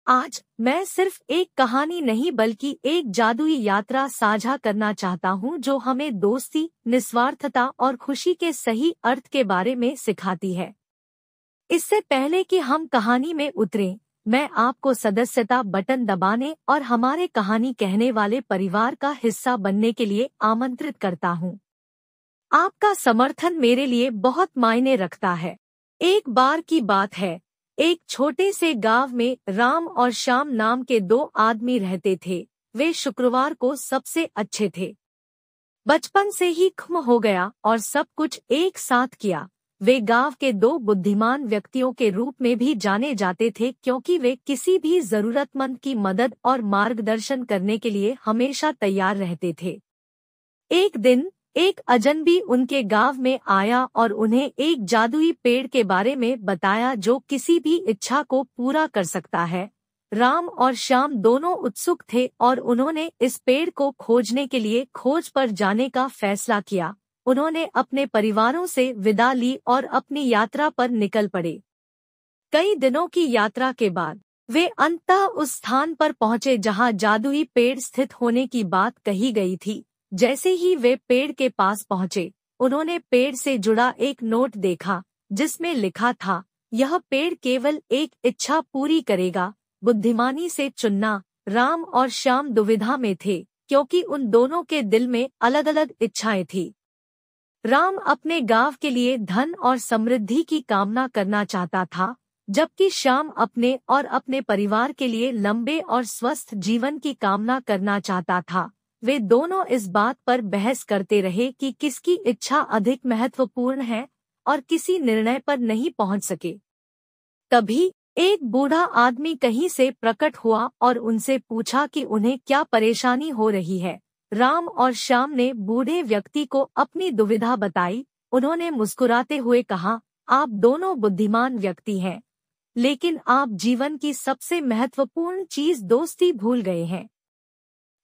आज मैं सिर्फ एक कहानी नहीं बल्कि एक जादुई यात्रा साझा करना चाहता हूँ जो हमें दोस्ती, निस्वार्थता और खुशी के सही अर्थ के बारे में सिखाती है। इससे पहले कि हम कहानी में उतरें, मैं आपको सदस्यता बटन दबाने और हमारे कहानी कहने वाले परिवार का हिस्सा बनने के लिए आमंत्रित करता हूँ। आपका समर्थन मेरे लिए बहुत मायने रखता है। एक बार की बात है, एक छोटे से गांव में राम और श्याम नाम के दो आदमी रहते थे। वे शुक्रवार को सबसे अच्छे थे। बचपन से ही खुम हो गया और सब कुछ एक साथ किया। वे गांव के दो बुद्धिमान व्यक्तियों के रूप में भी जाने जाते थे क्योंकि वे किसी भी जरूरतमंद की मदद और मार्गदर्शन करने के लिए हमेशा तैयार रहते थे। एक दिन एक अजनबी उनके गांव में आया और उन्हें एक जादुई पेड़ के बारे में बताया जो किसी भी इच्छा को पूरा कर सकता है। राम और श्याम दोनों उत्सुक थे और उन्होंने इस पेड़ को खोजने के लिए खोज पर जाने का फैसला किया। उन्होंने अपने परिवारों से विदा ली और अपनी यात्रा पर निकल पड़े। कई दिनों की यात्रा के बाद वे अंततः उस स्थान पर पहुंचे जहां जादुई पेड़ स्थित होने की बात कही गई थी। जैसे ही वे पेड़ के पास पहुंचे, उन्होंने पेड़ से जुड़ा एक नोट देखा जिसमें लिखा था, यह पेड़ केवल एक इच्छा पूरी करेगा, बुद्धिमानी से चुनना। राम और श्याम दुविधा में थे क्योंकि उन दोनों के दिल में अलग अलग इच्छाएं थी। राम अपने गांव के लिए धन और समृद्धि की कामना करना चाहता था, जबकि श्याम अपने और अपने परिवार के लिए लंबे और स्वस्थ जीवन की कामना करना चाहता था। वे दोनों इस बात पर बहस करते रहे कि किसकी इच्छा अधिक महत्वपूर्ण है और किसी निर्णय पर नहीं पहुंच सके। तभी एक बूढ़ा आदमी कहीं से प्रकट हुआ और उनसे पूछा कि उन्हें क्या परेशानी हो रही है। राम और श्याम ने बूढ़े व्यक्ति को अपनी दुविधा बताई। उन्होंने मुस्कुराते हुए कहा, आप दोनों बुद्धिमान व्यक्ति हैं, लेकिन आप जीवन की सबसे महत्वपूर्ण चीज दोस्ती भूल गए हैं।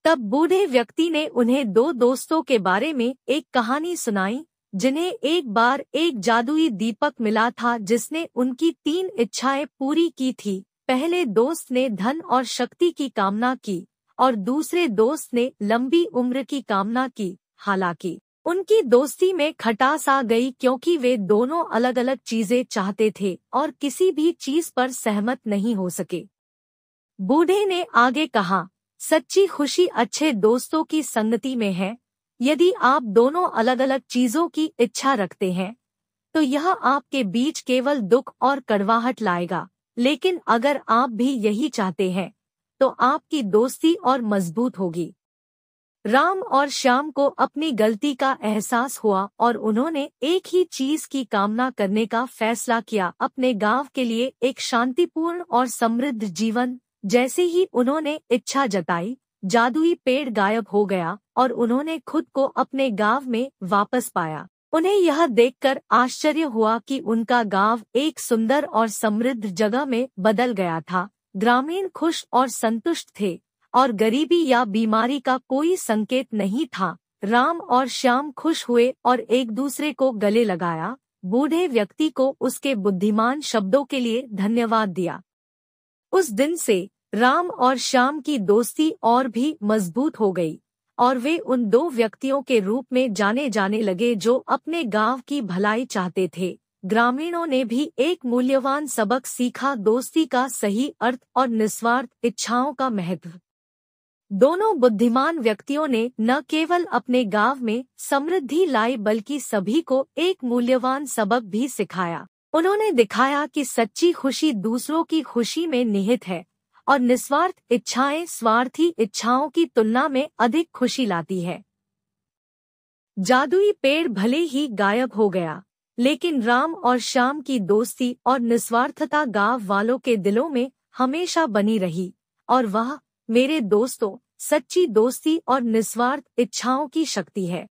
तब बूढ़े व्यक्ति ने उन्हें दो दोस्तों के बारे में एक कहानी सुनाई, जिन्हें एक बार एक जादुई दीपक मिला था जिसने उनकी 3 इच्छाएं पूरी की थी। पहले दोस्त ने धन और शक्ति की कामना की और दूसरे दोस्त ने लंबी उम्र की कामना की। हालांकि उनकी दोस्ती में खटास आ गई क्योंकि वे दोनों अलग अलग चीजें चाहते थे और किसी भी चीज पर सहमत नहीं हो सके। बूढ़े ने आगे कहा, सच्ची खुशी अच्छे दोस्तों की संगति में है। यदि आप दोनों अलग अलग चीजों की इच्छा रखते हैं तो यह आपके बीच केवल दुख और कड़वाहट लाएगा, लेकिन अगर आप भी यही चाहते हैं तो आपकी दोस्ती और मजबूत होगी। राम और श्याम को अपनी गलती का एहसास हुआ और उन्होंने एक ही चीज की कामना करने का फैसला किया, अपने गांव के लिए एक शांतिपूर्ण और समृद्ध जीवन। जैसे ही उन्होंने इच्छा जताई, जादुई पेड़ गायब हो गया और उन्होंने खुद को अपने गांव में वापस पाया। उन्हें यह देखकर आश्चर्य हुआ कि उनका गांव एक सुंदर और समृद्ध जगह में बदल गया था। ग्रामीण खुश और संतुष्ट थे और गरीबी या बीमारी का कोई संकेत नहीं था। राम और श्याम खुश हुए और एक दूसरे को गले लगाया। बूढ़े व्यक्ति को उसके बुद्धिमान शब्दों के लिए धन्यवाद दिया। उस दिन से राम और श्याम की दोस्ती और भी मजबूत हो गई और वे उन दो व्यक्तियों के रूप में जाने जाने लगे जो अपने गांव की भलाई चाहते थे। ग्रामीणों ने भी एक मूल्यवान सबक सीखा, दोस्ती का सही अर्थ और निस्वार्थ इच्छाओं का महत्व। दोनों बुद्धिमान व्यक्तियों ने न केवल अपने गांव में समृद्धि लाई बल्कि सभी को एक मूल्यवान सबक भी सिखाया। उन्होंने दिखाया कि सच्ची खुशी दूसरों की खुशी में निहित है और निस्वार्थ इच्छाएं स्वार्थी इच्छाओं की तुलना में अधिक खुशी लाती है। जादुई पेड़ भले ही गायब हो गया, लेकिन राम और श्याम की दोस्ती और निस्वार्थता गांव वालों के दिलों में हमेशा बनी रही। और वह, मेरे दोस्तों, सच्ची दोस्ती और निस्वार्थ इच्छाओं की शक्ति है।